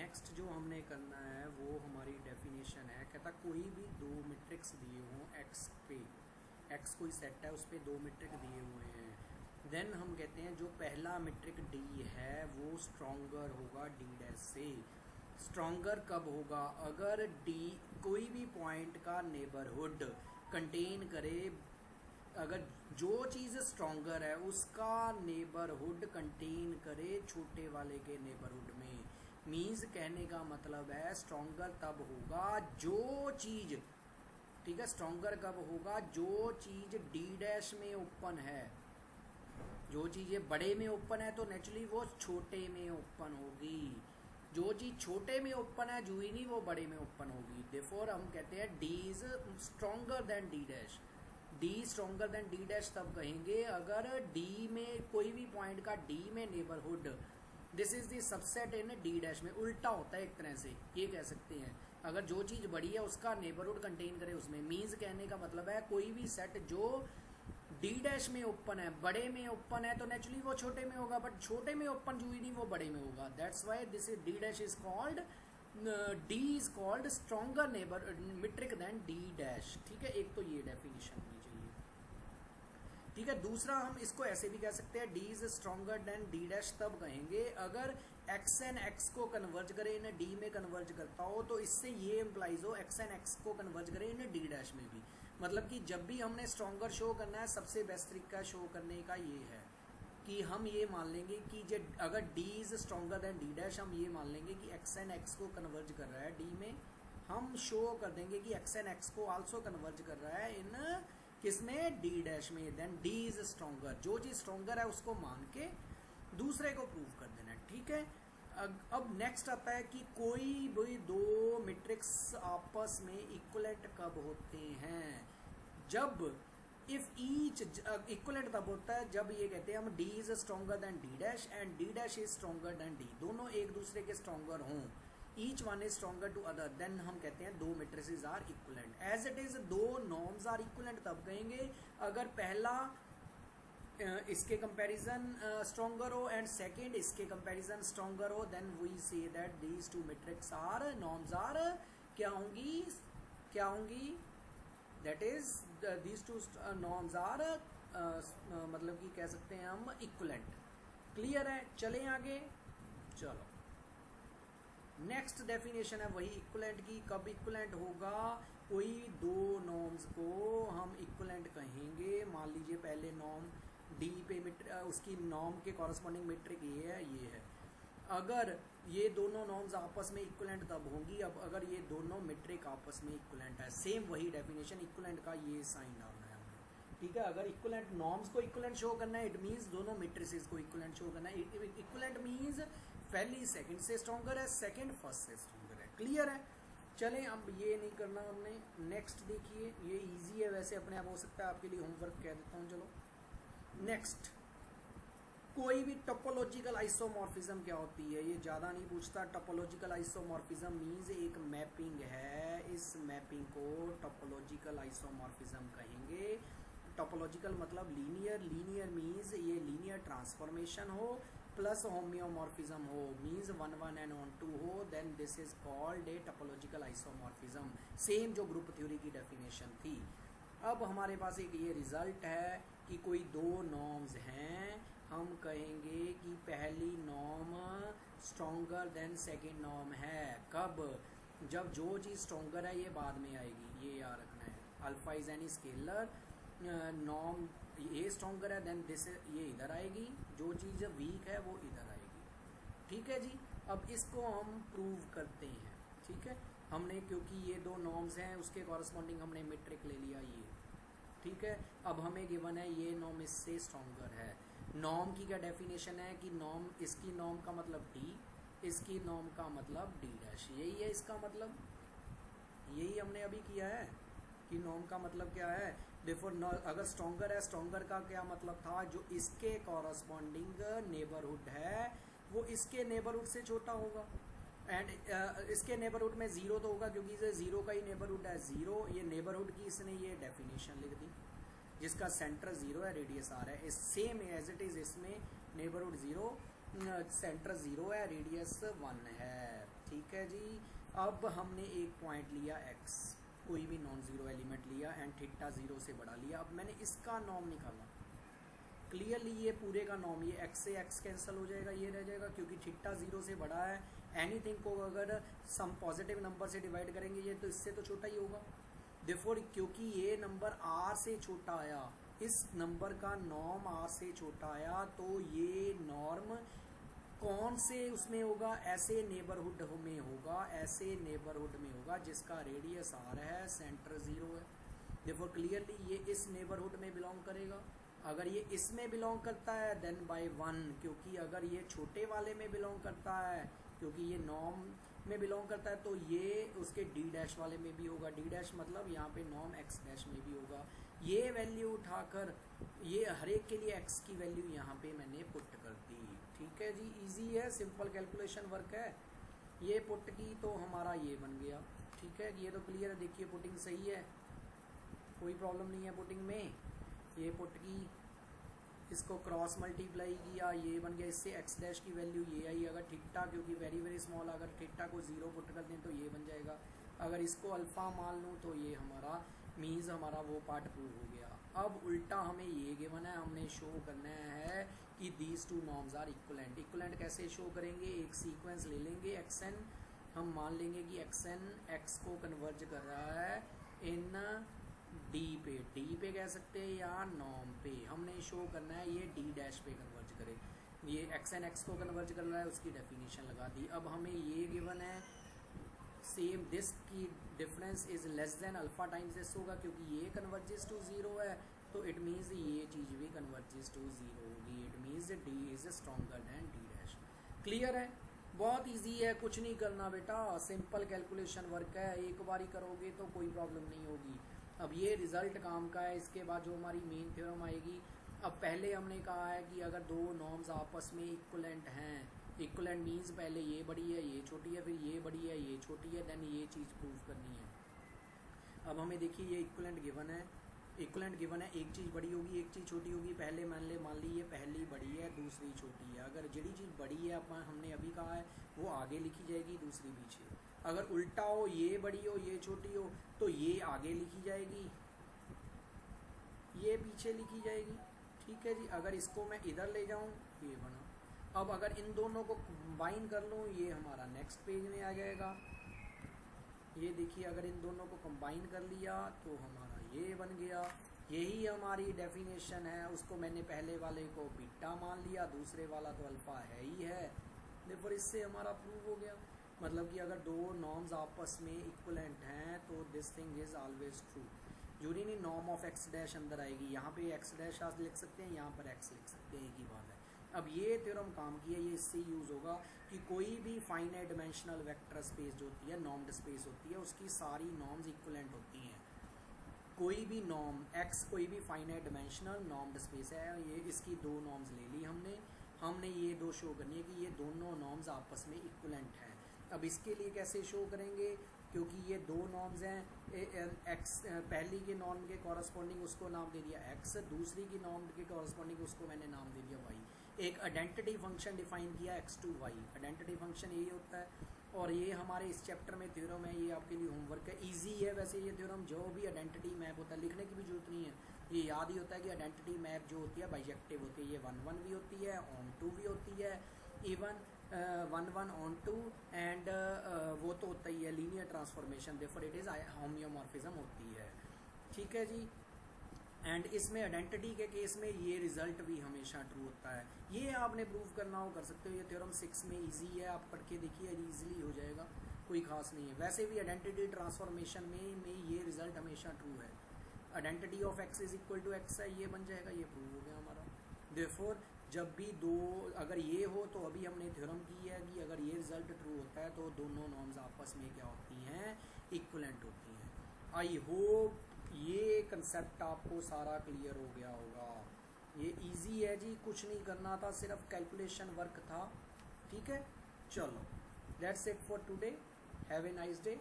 Next जो हमने करना है वो हमारी डेफिनेशन है। कहता कोई भी दो मैट्रिक्स दिए हों एक्स पे, एक्स कोई सेट है उस पर दो मैट्रिक दिए हुए हैं, देन हम कहते हैं जो पहला मैट्रिक डी है वो स्ट्रॉन्गर होगा डी डैश से। स्ट्रॉन्गर कब होगा? अगर डी कोई भी पॉइंट का नेबरहुड कंटेन करे, अगर जो चीज़ स्ट्रॉन्गर है उसका नेबरहुड कंटेन करे छोटे वाले के नेबरहुड में। मीन्स कहने का मतलब है स्ट्रॉन्गर तब होगा जो चीज़, ठीक है, स्ट्रॉन्गर कब होगा? जो चीज़ डी डैश में ओपन है, जो चीज़ ये बड़े में ओपन है तो नेचुरली वो छोटे में ओपन होगी। जो चीज़ छोटे में ओपन है जूही नहीं, वो बड़े में ओपन होगी। देयरफॉर हम कहते हैं D is stronger than d dash. D stronger than d dash तब कहेंगे अगर डी में कोई भी पॉइंट का डी में neighbourhood, this is the subset in D dash में। उल्टा होता है एक तरह से, ये कह सकते हैं अगर जो चीज़ बड़ी है उसका नेबरहुड कंटेन करे उसमें। मीन्स कहने का मतलब है कोई भी सेट जो डी डैश में ओपन है, बड़े में ओपन है तो नेचुरली वो छोटे में होगा, बट छोटे में ओपन जो ही नहीं वो बड़े में होगा। That's why this is d dash is called, d is called stronger neighbour metric than d dash. ठीक है, एक तो ये डेफिनेशन होनी चाहिए। ठीक है, दूसरा हम इसको ऐसे भी कह सकते हैं D is stronger than d dash तब कहेंगे अगर एक्स एन एक्स को कन्वर्ज करे इन डी में कन्वर्ज करता हो, तो इससे ये इम्प्लाइज हो एक्स एन एक्स को कन्वर्ज करे इन डी डैश में भी। मतलब कि जब भी हमने स्ट्रॉन्गर शो करना है, सबसे बेस्ट तरीका शो करने का ये है कि हम ये मान लेंगे कि अगर D is stronger than d dash, हम ये मान लेंगे कि एक्स एन एक्स को कन्वर्ज कर रहा है डी में, हम शो कर देंगे कि एक्स एन एक्स को आल्सो कन्वर्ज कर रहा है इन किसमें? डी डैश में। Then d is stronger. जो चीज स्ट्रॉन्गर है उसको मान के दूसरे को प्रूव कर देना। ठीक है, अब नेक्स्ट आता है कि कोई भी दो मैट्रिक्स आपस में इक्वलेंट कब होते हैं? जब इफ ईच इक्वलेंट तब होता है जब ये कहते हैं हम d is stronger than d dash and d dash is stronger than d, दोनों एक दूसरे के स्ट्रॉन्गर हों, each one is stronger to other, then हम कहते हैं दो matrices are equivalent. As it is दो नॉर्म्स आर इक्वलेंट तब कहेंगे अगर पहला इसके कंपैरिजन स्ट्रॉन्गर हो एंड सेकेंड इसके कंपैरिजन स्ट्रॉन्गर हो, then we say that these two metrics are norms are क्या होंगी that is these two norms are मतलब कि कह सकते हैं हम इक्वलेंट। क्लियर है? चलें आगे। चलो, नेक्स्ट डेफिनेशन है वही इक्वलेंट की। कब इक्वलेंट होगा? कोई दो नॉर्म्स को हम इक्वलेंट कहेंगे। मान लीजिए पहले नॉर्म डी पे उसकी नॉर्म के कॉरस्पॉन्डिंग मैट्रिक ये है। अगर ये दोनों नॉर्म्स आपस में इक्वलेंट तब होंगी अब अगर ये दोनों मैट्रिक आपस में इक्वलेंट है। सेम वही डेफिनेशन, इक्वलेंट का ये साइन डालना है हमने। ठीक है, अगर इक्वलेंट नॉर्म्स को इक्वलेंट शो करना है, इट मीन्स दोनों मैट्रिसेस को इक्वलेंट शो करना है। इक्वलेंट मीन्स पहली सेकंड से स्ट्रॉन्गर है, सेकंड फर्स्ट से स्ट्रॉन्गर है। क्लियर है? चलें, अब ये नहीं करना हमने। नेक्स्ट देखिए, ये इजी है वैसे, अपने आप हो सकता है आपके लिए होमवर्क कह देता हूँ। चलो नेक्स्ट, कोई भी टोपोलॉजिकल आइसोमॉर्फिज्म क्या होती है? ये ज़्यादा नहीं पूछता। टोपोलॉजिकल आइसोमॉर्फिज्म मीन्स एक मैपिंग है, इस मैपिंग को टोपोलॉजिकल आइसोमॉर्फिज्म कहेंगे। टोपोलॉजिकल मतलब लीनियर, लीनियर मीन्स ये लीनियर ट्रांसफॉर्मेशन हो प्लस होम्योमॉर्फिज्म हो, मीन्स 1 1 एंड 1 2 हो, then this is called a topological isomorphism. Same जो ग्रुप थ्योरी की डेफिनेशन थी। अब हमारे पास एक ये रिजल्ट है कि कोई दो नॉर्म्स हैं, हम कहेंगे कि पहली norm stronger than second norm है। कब? जब जो चीज़ स्ट्रॉन्गर है ये बाद में आएगी, ये याद रखना है। Alpha is any scalar, norm ये स्ट्रॉन्गर है देन दिस ये इधर आएगी, जो चीज़ वीक है वो इधर आएगी। ठीक है जी, अब इसको हम प्रूव करते हैं। ठीक है, हमने क्योंकि ये दो नॉर्म्स हैं उसके कॉरस्पॉन्डिंग हमने मैट्रिक ले लिया ये। ठीक है, अब हमें गिवन है ये नॉर्म इससे स्ट्रॉन्गर है। नॉर्म की क्या डेफिनेशन है कि नॉर्म, इसकी नॉर्म का मतलब डी, इसकी नॉर्म का मतलब डी डैश, यही है इसका मतलब। यही हमने अभी किया है कि नॉर्म का मतलब क्या है। देखो अगर स्ट्रॉन्गर है, स्ट्रॉन्गर का क्या मतलब था? जो इसके कॉरस्पॉन्डिंग नेबरहुड है वो इसके नेबरहुड से छोटा होगा एंड इसके नेबरहुड में जीरो तो होगा क्योंकि इसे जीरो का ही नेबरहुड है, जीरो। ये नेबरहुड की इसने ये डेफिनेशन लिख दी जिसका सेंटर जीरो है, रेडियस आर है। इस सेम एज इट इज इसमें नेबरहुड जीरो, सेंटर जीरो है, रेडियस 1 है। ठीक है जी। अब हमने एक पॉइंट लिया x, कोई भी नॉन ज़ीरो एलिमेंट लिया एंड थीटा ज़ीरो से बड़ा लिया। अब मैंने इसका नॉर्म निकाला। क्लियरली ये पूरे का नॉर्म, ये x से x कैंसिल हो जाएगा, ये रह जाएगा क्योंकि थीटा ज़ीरो से बड़ा है। एनीथिंग को अगर सम पॉजिटिव नंबर से डिवाइड करेंगे ये तो इससे तो छोटा ही होगा। देयरफॉर क्योंकि ये नंबर r से छोटा आया, इस नंबर का नॉर्म r से छोटा आया, तो ये नॉर्म कौन से उसमें होगा, ऐसे नेबरहुड में होगा, ऐसे नेबरहुड में होगा जिसका रेडियस r है, सेंटर 0 है। देखो क्लियरली ये इस नेबरहुड में बिलोंग करेगा। अगर ये इसमें बिलोंग करता है देन बाय 1, क्योंकि अगर ये छोटे वाले में बिलोंग करता है, क्योंकि ये नॉर्म में बिलोंग करता है, तो ये उसके डी डैश वाले में भी होगा। डी डैश मतलब यहाँ पे नॉर्म एक्स डैश में भी होगा। ये वैल्यू उठाकर ये हर एक के लिए एक्स की वैल्यू यहाँ पे मैंने पुट कर दी। ठीक है जी, इजी है, सिंपल कैलकुलेशन वर्क है। ये पुट की तो हमारा ये बन गया। ठीक है, ये तो क्लियर है, देखिए पुटिंग सही है, कोई प्रॉब्लम नहीं है पुटिंग में। ये पुट की, इसको क्रॉस मल्टीप्लाई किया, ये बन गया, इससे एक्स डैश की वैल्यू ये आई। अगर थीटा, क्योंकि वेरी वेरी स्मॉल, अगर थीटा को 0 पुट कर दें तो ये बन जाएगा। अगर इसको अल्फ़ा मान लूँ तो ये हमारा मीन्स हमारा वो पार्ट प्रूव हो गया। अब उल्टा हमें ये गिवन है, हमने शो करना है कि these two norms are equivalent. Equivalent कैसे शो करेंगे, एक सीक्वेंस ले लेंगे xn, हम मान लेंगे कि xn x को कन्वर्ज कर रहा है इन d पे कह सकते हैं या नॉर्म पे। हमने शो करना है ये d डैश पे कन्वर्ज करे। ये xn x को कन्वर्ज कर रहा है, उसकी डेफिनेशन लगा दी। अब हमें ये गिवन है सेम दिस की difference is less than alpha times this होगा, क्योंकि ये कन्वर्जेस टू 0 है, तो इट मीन्स ये चीज़ भी कन्वर्जेस टू 0 होगी। It means d is stronger than d dash. Clear है, बहुत इजी है, कुछ नहीं करना बेटा, सिंपल कैलकुलेशन वर्क है। एक बार ही करोगे तो कोई प्रॉब्लम नहीं होगी। अब ये रिजल्ट काम का है। इसके बाद जो हमारी मेन थ्योरम आएगी, अब पहले हमने कहा है कि अगर दो नॉर्म्स आपस में इक्वलेंट हैं, इक्वलेंट मीन्स पहले ये बड़ी है ये छोटी है, फिर ये बड़ी है ये छोटी है, देन ये चीज़ प्रूव करनी है। अब हमें देखिए ये इक्वलेंट गिवन है, इक्वलेंट गिवन है, एक चीज़ बड़ी होगी एक चीज़ छोटी होगी। पहले मान ली ये पहली बड़ी है दूसरी छोटी है। अगर जड़ी चीज़ बड़ी है हमने अभी कहा है वो आगे लिखी जाएगी, दूसरी पीछे। अगर उल्टा हो, ये बड़ी हो ये छोटी हो, तो ये आगे लिखी जाएगी ये पीछे लिखी जाएगी। ठीक है जी, अगर इसको मैं इधर ले जाऊँ ये बना। अब अगर इन दोनों को कंबाइन कर लूँ, ये हमारा नेक्स्ट पेज में आ जाएगा। ये देखिए, अगर इन दोनों को कंबाइन कर लिया तो हमारा ये बन गया। यही हमारी डेफिनेशन है। उसको मैंने पहले वाले को बीटा मान लिया, दूसरे वाला तो अल्फा है ही है। देखो इससे हमारा प्रूव हो गया। मतलब कि अगर दो नॉर्म्स आपस में इक्वलेंट हैं तो this thing is always true. जरूरी नहीं नॉर्म ऑफ एक्स डैश अंदर आएगी, यहाँ पे एक्स डैश आज लिख सकते हैं, यहाँ पर एक्स लिख सकते हैं, एक ही बात है। अब ये थ्योरम काम किया, ये इससे यूज़ होगा कि कोई भी फाइनाइट डिमेंशनल वेक्टर स्पेस जो होती है, नॉर्म्ड स्पेस होती है, उसकी सारी नॉर्म्स इक्वलेंट होती हैं। कोई भी नॉर्म एक्स, कोई भी फाइनाइट डिमेंशनल नॉर्म्ड स्पेस है, ये इसकी दो नॉर्म्स ले ली हमने ये दो शो करनी है कि ये दोनों नॉर्म्स आपस में इक्वलेंट हैं। अब इसके लिए कैसे शो करेंगे, क्योंकि ये दो नॉर्म्स हैं, एक्स पहली के नॉर्म के कॉरस्पॉन्डिंग उसको नाम दे दिया एक्स, दूसरी की नॉर्म के कॉरस्पॉन्डिंग उसको मैंने नाम दे दिया वाई। एक आइडेंटिटी फंक्शन डिफाइन किया x to y, identity function यही होता है। और ये हमारे इस चैप्टर में थ्योरम है, ये आपके लिए होमवर्क है। इजी है वैसे ये थ्योरम, जो भी आइडेंटिटी मैप होता है लिखने की भी जरूरत नहीं है, ये याद ही होता है कि आइडेंटिटी मैप जो होती है बाइजेक्टिव होती है। ये 1-1 भी होती है, ऑन टू भी होती है, इवन 1-1 ऑन टू एंड वो तो होता ही है linear transformation, therefore it is homeomorphism होती है। ठीक है जी, एंड इसमें आइडेंटिटी के केस में ये रिजल्ट भी हमेशा ट्रू होता है। ये आपने प्रूव करना हो कर सकते हो। ये थ्योरम 6 में इजी है, आप पढ़ के देखिए, इजीली हो जाएगा, कोई खास नहीं है। वैसे भी आइडेंटिटी ट्रांसफॉर्मेशन में ये रिजल्ट हमेशा ट्रू है। Identity of x is equal to x है, ये बन जाएगा, ये प्रूव हो गया हमारा। देयरफॉर जब भी दो अगर ये हो तो अभी हमने थ्योरम की है कि अगर ये रिजल्ट ट्रू होता है तो दोनों नॉर्म्स आपस में क्या होती हैं, इक्वलेंट होती हैं। आई होप ये कंसेप्ट आपको सारा क्लियर हो गया होगा। ये इजी है जी, कुछ नहीं करना था, सिर्फ कैलकुलेशन वर्क था। ठीक है, चलो that's it for today, have a nice day.